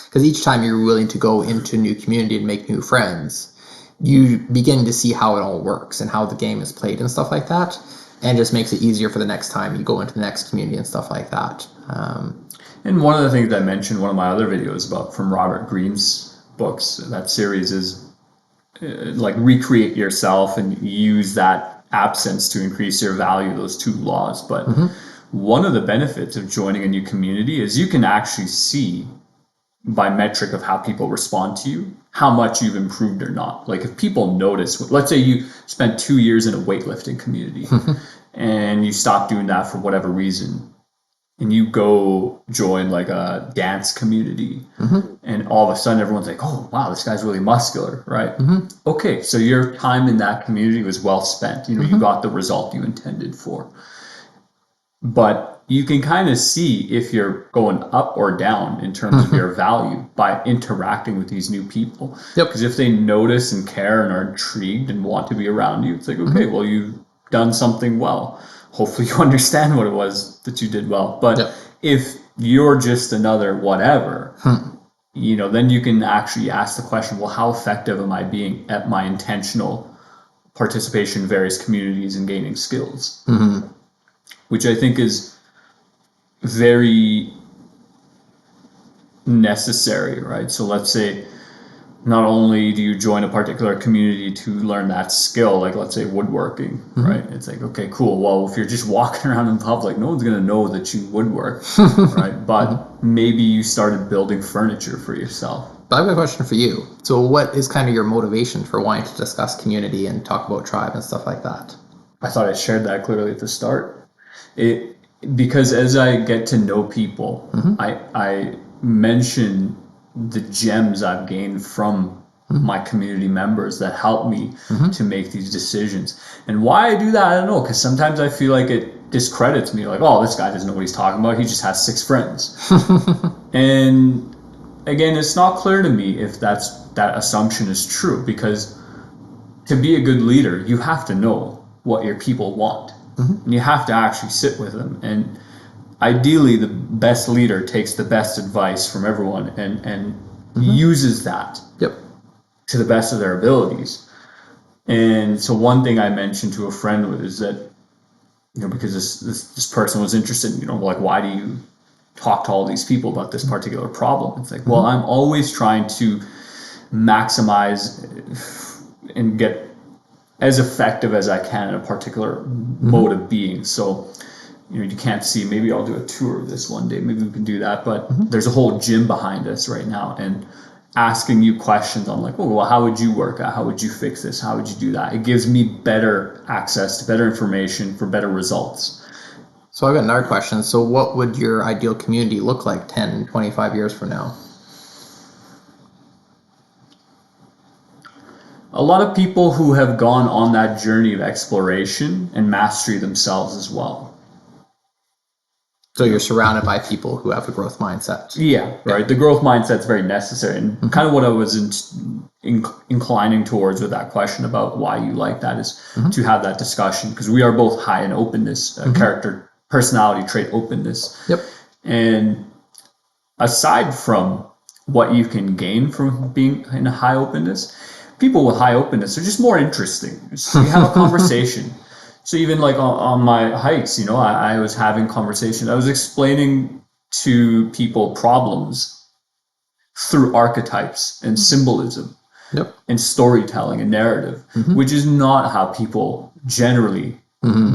Because each time you're willing to go into a new community and make new friends, you begin to see how it all works and how the game is played and stuff like that, and just makes it easier for the next time you go into the next community and stuff like that. And one of the things I mentioned, one of my other videos about from Robert Greene's books, that series is like recreate yourself and use that absence to increase your value, those 2 laws. But one of the benefits of joining a new community is you can actually see by metric of how people respond to you, how much you've improved or not. Like if people notice, let's say you spent 2 years in a weightlifting community and you stop doing that for whatever reason, and you go join like a dance community and all of a sudden everyone's like, oh, wow, this guy's really muscular, right? Okay, so your time in that community was well spent. You got the result you intended for. but you can kind of see if you're going up or down in terms of your value by interacting with these new people. Yep. Because if they notice and care and are intrigued and want to be around you, it's like, okay, well, you've done something well. Hopefully you understand what it was that you did well. But Yep. if you're just another whatever, then you can actually ask the question, well, how effective am I being at my intentional participation in various communities and gaining skills? Which I think is very necessary, right? So let's say not only do you join a particular community to learn that skill, like let's say woodworking, right? It's like, okay, cool. Well, if you're just walking around in public, no one's going to know that you woodwork, right? But maybe you started building furniture for yourself. But I have a question for you. So what is kind of your motivation for wanting to discuss community and talk about tribe and stuff like that? I thought I shared that clearly at the start. Because as I get to know people, I mention the gems I've gained from my community members that help me to make these decisions. And why I do that, I don't know, because sometimes I feel like it discredits me, like, oh, this guy doesn't know what he's talking about, he just has 6 friends. And again, it's not clear to me if that assumption is true, because to be a good leader, you have to know what your people want. And you have to actually sit with them. And ideally, the best leader takes the best advice from everyone and uses that to the best of their abilities. And so one thing I mentioned to a friend was that, because this person was interested in, like, why do you talk to all these people about this particular problem? It's like, well, I'm always trying to maximize and get as effective as I can in a particular mode of being. So, you can't see, maybe I'll do a tour of this one day, maybe we can do that, but there's a whole gym behind us right now, and asking you questions on, like, oh, well, how would you work out? How would you fix this? How would you do that? It gives me better access to better information for better results. So I've got another question. So what would your ideal community look like 10, 25 years from now? A lot of people who have gone on that journey of exploration and mastery themselves as well. So you're surrounded by people who have a growth mindset. Yeah, right. The growth mindset's very necessary. And kind of what I was inclining towards with that question about why you like that is to have that discussion, because we are both high in openness, character, personality trait openness. Yep. And aside from what you can gain from being in a high openness, people with high openness are just more interesting. So you have a conversation. So even like on my hikes, I was having conversation. I was explaining to people problems through archetypes and symbolism and storytelling and narrative, which is not how people generally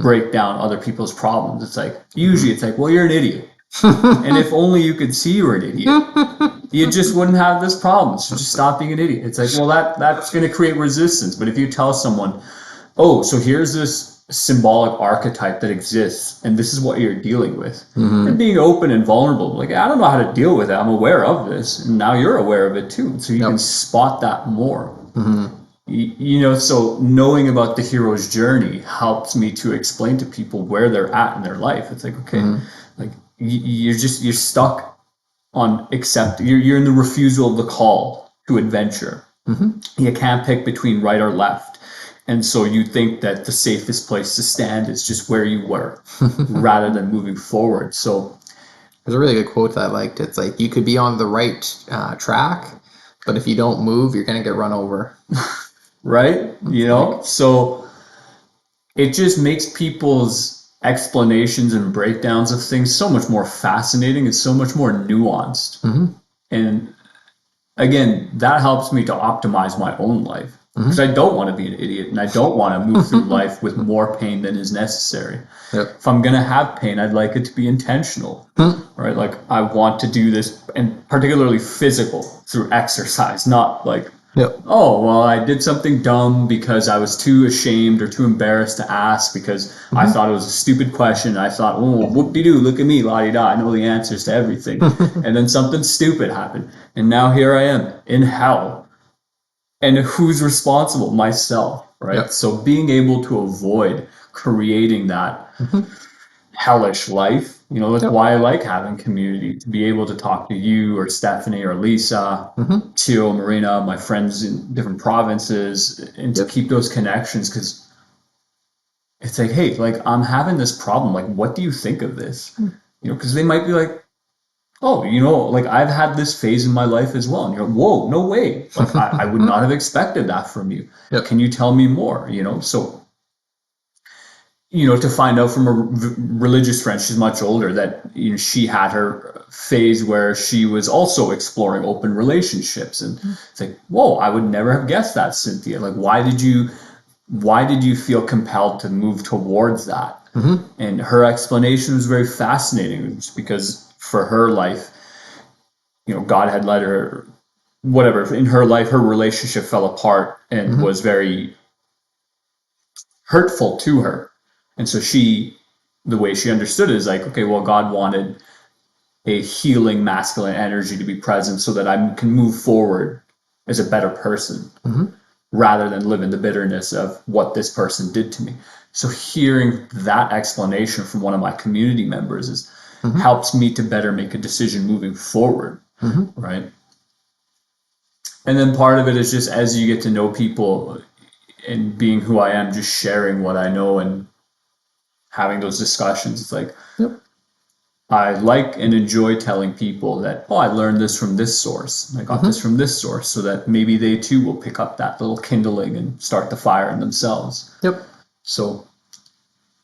break down other people's problems. It's like, usually it's like, well, you're an idiot. And if only you could see you were an idiot, you just wouldn't have this problem. So just stop being an idiot. It's like, well, that's going to create resistance. But if you tell someone, oh, so here's this symbolic archetype that exists, and this is what you're dealing with, and being open and vulnerable, like, I don't know how to deal with it, I'm aware of this, and now you're aware of it too, so you can spot that more. So knowing about the hero's journey helps me to explain to people where they're at in their life. It's like, okay, like you're stuck on you're in the refusal of the call to adventure. You can't pick between right or left. And so you think that the safest place to stand is just where you were rather than moving forward. So there's a really good quote that I liked. It's like, you could be on the right track, but if you don't move, you're going to get run over. Right? So it just makes people's explanations and breakdowns of things so much more fascinating and so much more nuanced. And again, that helps me to optimize my own life. Because I don't want to be an idiot, and I don't want to move through life with more pain than is necessary. If I'm going to have pain, I'd like it to be intentional, right? Like, I want to do this, and particularly physical, through exercise, not like, oh, well, I did something dumb because I was too ashamed or too embarrassed to ask because I thought it was a stupid question. I thought, oh, whoop-de-doo, look at me, la-di-da, I know the answers to everything. And then something stupid happened, and now here I am in hell. And who's responsible? Myself, right? So being able to avoid creating that hellish life. That's Yep. why I like having community, to be able to talk to you or Stephanie or Lisa, Mm-hmm. Chio, Marina, my friends in different provinces, and to Yep. keep those connections, because it's like, hey, like I'm having this problem. Like, what do you think of this? Because they might be like, oh, like I've had this phase in my life as well. And you're like, whoa, no way. Like I would not have expected that from you. Yep. Can you tell me more? So to find out from a religious friend, she's much older, that she had her phase where she was also exploring open relationships, and it's like, whoa, I would never have guessed that, Cynthia. Like, why did you feel compelled to move towards that? Mm-hmm. And her explanation was very fascinating. It's because for her life, God had led her, whatever, in her life, her relationship fell apart and Mm-hmm. was very hurtful to her. And so the way she understood it is like, okay, well, God wanted a healing masculine energy to be present so that I can move forward as a better person, Mm-hmm. rather than live in the bitterness of what this person did to me. So hearing that explanation from one of my community members Mm-hmm. helps me to better make a decision moving forward, Mm-hmm. right? And then part of it is just, as you get to know people and being who I am, just sharing what I know and having those discussions. It's like, Yep. I like and enjoy telling people that, oh, I learned this from this source. I got Mm-hmm. this from this source, so that maybe they too will pick up that little kindling and start the fire in themselves. Yep. So,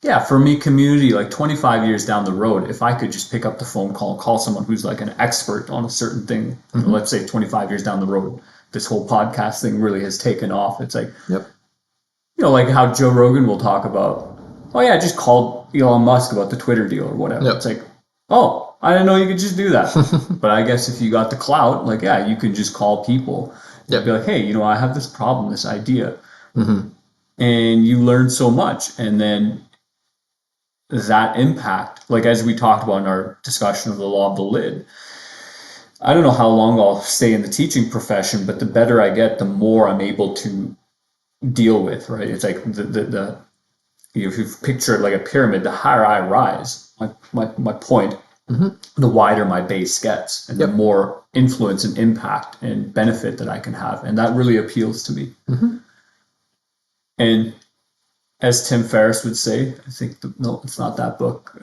yeah, for me, community, like 25 years down the road, if I could just pick up the phone call and call someone who's like an expert on a certain thing, Mm-hmm. let's say 25 years down the road, this whole podcast thing really has taken off. It's like, Yep. like how Joe Rogan will talk about, oh yeah, I just called Elon Musk about the Twitter deal or whatever. It's Yep. like, oh, I didn't know you could just do that. But I guess if you got the clout, like, yeah, you can just call people and be Yep. like, hey, I have this problem, this idea. Mm-hmm. And you learn so much. And then that impact, like as we talked about in our discussion of the law of the lid, I don't know how long I'll stay in the teaching profession, but the better I get, the more I'm able to deal with, right? It's like the if you picture it like a pyramid, the higher I rise, my point, Mm-hmm. the wider my base gets, and the Yep. more influence and impact and benefit that I can have. And that really appeals to me. Mm-hmm. And as Tim Ferriss would say, I think, no, it's not that book.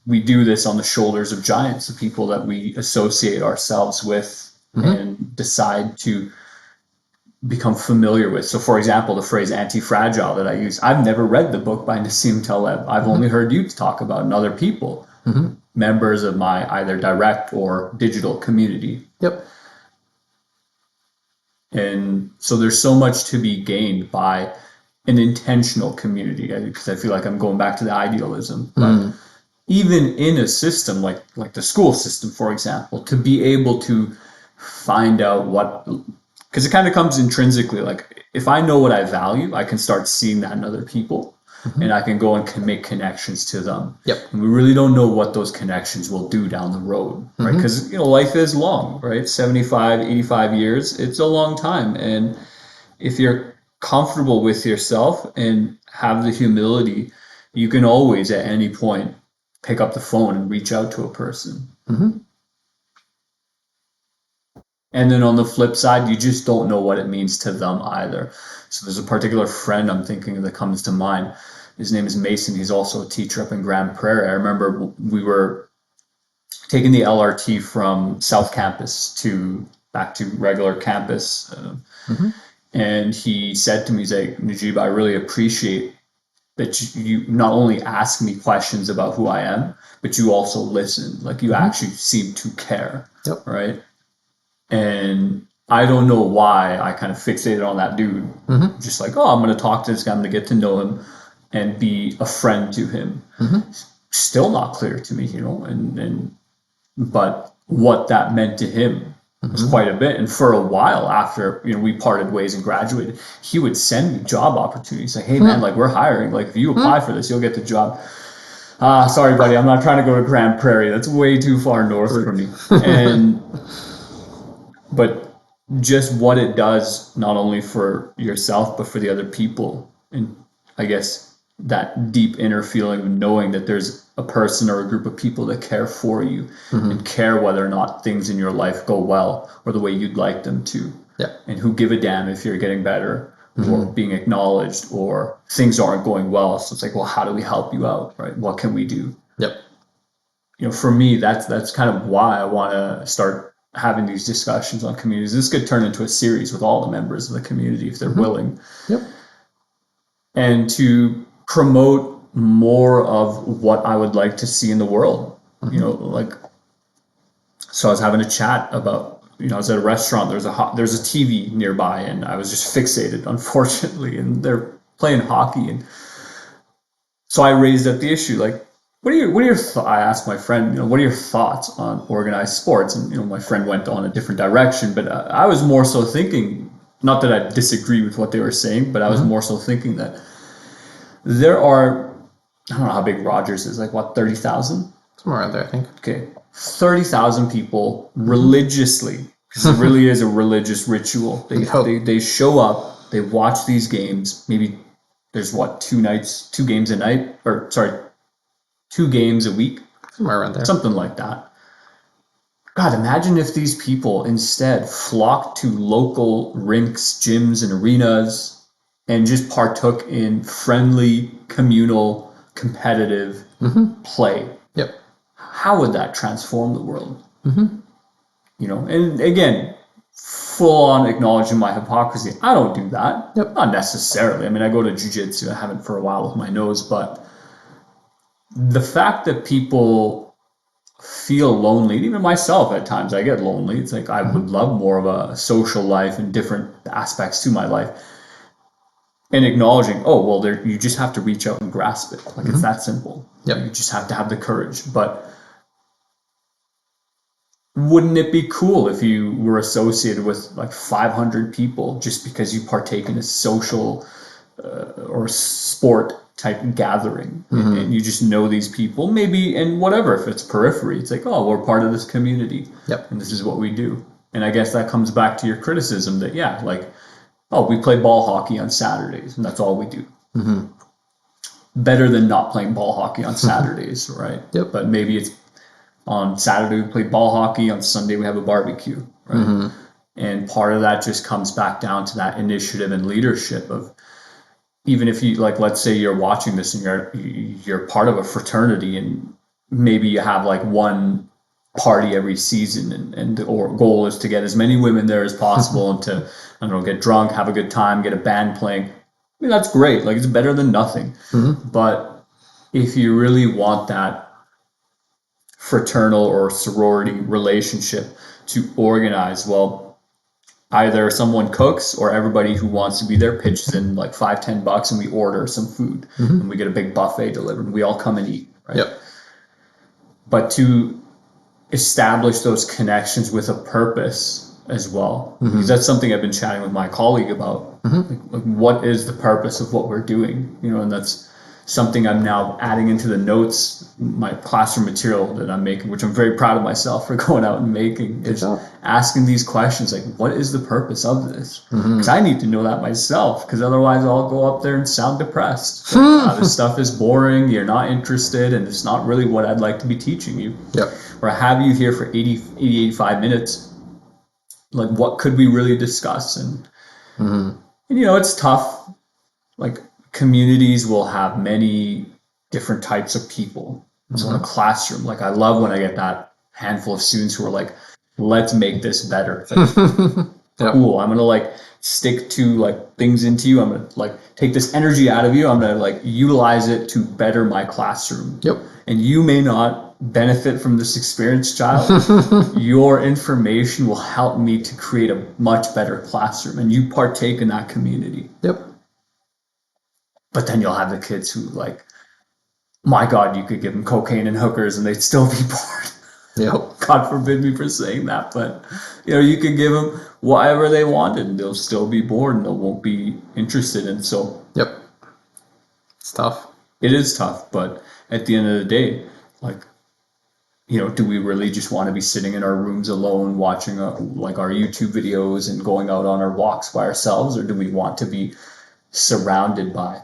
We do this on the shoulders of giants, the people that we associate ourselves with Mm-hmm. and decide to become familiar with. So, for example, the phrase anti-fragile that I use, I've never read the book by Nassim Taleb. I've Mm-hmm. only heard you talk about it and other people, Mm-hmm. members of my either direct or digital community. Yep. And so there's so much to be gained by an intentional community, because I feel like I'm going back to the idealism. But Mm. even in a system like the school system, for example, to be able to find out what, because it kind of comes intrinsically, like if I know what I value, I can start seeing that in other people, Mm-hmm. and I can go and can make connections to them. Yep. And we really don't know what those connections will do down the road, right? Mm-hmm. Because life is long, right? 75, 85 years, it's a long time. And if you're comfortable with yourself and have the humility, you can always at any point pick up the phone and reach out to a person. Mm-hmm. And then on the flip side, you just don't know what it means to them either. So there's a particular friend I'm thinking of that comes to mind. His name is Mason. He's also a teacher up in Grand Prairie. I remember we were taking the LRT from South Campus to back to regular campus. Mm-hmm. And he said to me, he's like, Najib, I really appreciate that you not only ask me questions about who I am, but you also listen. Like you Mm-hmm. actually seem to care, Yep. right? And I don't know why I kind of fixated on that dude. Mm-hmm. Just like, oh, I'm going to talk to this guy, I'm going to get to know him and be a friend to him. Mm-hmm. Still not clear to me, and but what that meant to him was Mm-hmm. quite a bit. And for a while after, we parted ways and graduated, he would send me job opportunities. Like, hey man, like we're hiring. Like if you apply for this, you'll get the job. Sorry, buddy, I'm not trying to go to Grand Prairie. That's way too far north from me. And but just what it does, not only for yourself but for the other people, and I guess that deep inner feeling of knowing that there's a person or a group of people that care for you and care whether or not things in your life go well or the way you'd like them to. Yeah. And who give a damn if you're getting better or being acknowledged or things aren't going well. So it's like, well, how do we help you out, right? What can we do? Yep. For me, that's kind of why I want to start having these discussions on communities. This could turn into a series with all the members of the community if they're willing. Yep. And to promote more of what I would like to see in the world. So I was having a chat about, I was at a restaurant, there's a TV nearby, and I was just fixated, unfortunately, and they're playing hockey. And so I raised up the issue, like, what are your I asked my friend, what are your thoughts on organized sports? And, my friend went on a different direction, but I was more so thinking, not that I disagree with what they were saying, but I was more so thinking that there are, I don't know how big Rogers is, like what, 30,000? Somewhere around there, I think. Okay. 30,000 people religiously, because it really is a religious ritual. They show up, they watch these games. Maybe there's 2 games a night, or sorry, 2 games a week. Somewhere around there. Something like that. God, imagine if these people instead flocked to local rinks, gyms, and arenas and just partook in friendly, communal, competitive play. Yep. How would that transform the world? And again, full on acknowledging my hypocrisy. I don't do that. Yep. Not necessarily. I mean, I go to jiu-jitsu. I haven't for a while with my nose, but the fact that people feel lonely, even myself at times, I get lonely. It's like I would love more of a social life and different aspects to my life. And acknowledging, you just have to reach out and grasp it. Like it's that simple. Yep. You just have to have the courage. But wouldn't it be cool if you were associated with like 500 people just because you partake in a social or sport type gathering and you just know these people maybe, and whatever, if it's periphery, it's like, we're part of this community. Yep. And this is what we do. And I guess that comes back to your criticism that, we play ball hockey on Saturdays and that's all we do. Better than not playing ball hockey on Saturdays, right? Yep. But maybe it's on Saturday we play ball hockey, on Sunday we have a barbecue, right? And part of that just comes back down to that initiative and leadership of, even if you, like, let's say you're watching this and you're part of a fraternity and maybe you have like one party every season and the goal is to get as many women there as possible and to, I don't know, get drunk, have a good time, get a band playing. I mean, that's great. Like, it's better than nothing. But if you really want that fraternal or sorority relationship to organize, either someone cooks or everybody who wants to be there pitches in like $5-10 and we order some food and we get a big buffet delivered and we all come and eat, right? Yep. But to establish those connections with a purpose as well, because that's something I've been chatting with my colleague about. Like, what is the purpose of what we're doing? And that's something I'm now adding into the notes, my classroom material that I'm making, which I'm very proud of myself for going out and making, is asking these questions like, what is the purpose of this? Because I need to know that myself, because otherwise I'll go up there and sound depressed. Like, this stuff is boring, you're not interested, and it's not really what I'd like to be teaching you. Yep. Or have you here for 85 minutes. Like, what could we really discuss? And it's tough. Like, communities will have many different types of people. So in a classroom, like, I love when I get that handful of students who are like, let's make this better. It's like, cool. I'm going to stick to things into you. I'm going to take this energy out of you. I'm going to utilize it to better my classroom. Yep. And you may not benefit from this experience, child. Your information will help me to create a much better classroom, and you partake in that community. Yep. But then you'll have the kids who my God, you could give them cocaine and hookers and they'd still be bored. Yep. God forbid me for saying that, but you could give them whatever they wanted and they'll still be bored and they won't be interested. And so, yep, it's tough. It is tough, but at the end of the day, do we really just want to be sitting in our rooms alone watching our YouTube videos and going out on our walks by ourselves, or do we want to be surrounded by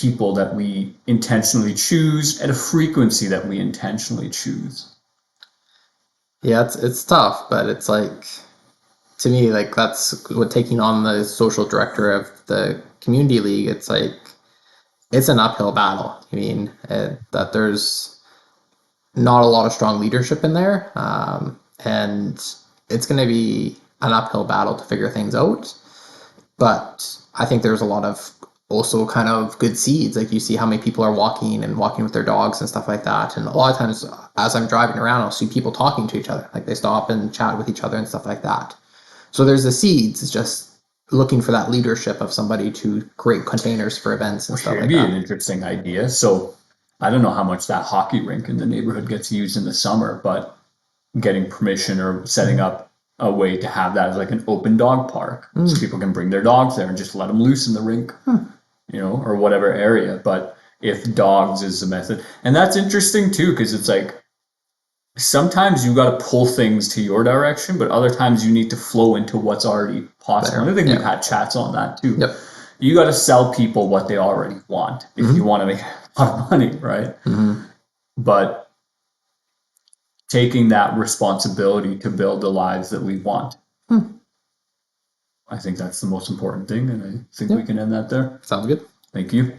people that we intentionally choose at a frequency that we intentionally choose. Yeah, it's tough, but it's like, to me, like, that's what taking on the social director of the community league. It's like, it's an uphill battle. I mean, that there's not a lot of strong leadership in there, and it's going to be an uphill battle to figure things out. But I think there's a lot of also kind of good seeds. Like, you see how many people are walking with their dogs and stuff like that. And a lot of times, as I'm driving around, I'll see people talking to each other. Like, they stop and chat with each other and stuff like that. So there's the seeds. It's just looking for that leadership of somebody to create containers for events and stuff It'd like be an that. interesting idea. So I don't know how much that hockey rink in the neighborhood gets used in the summer, but getting permission or setting up a way to have that as like an open dog park, so people can bring their dogs there and just let them loose in the rink, or whatever area. But if dogs is the method, and that's interesting too, because it's like sometimes you got to pull things to your direction, but other times you need to flow into what's already possible. And I think we've had chats on that too. Yep. You got to sell people what they already want if you want to make a lot of money, right? But taking that responsibility to build the lives that we want. I think that's the most important thing, and I think we can end that there. Sounds good. Thank you.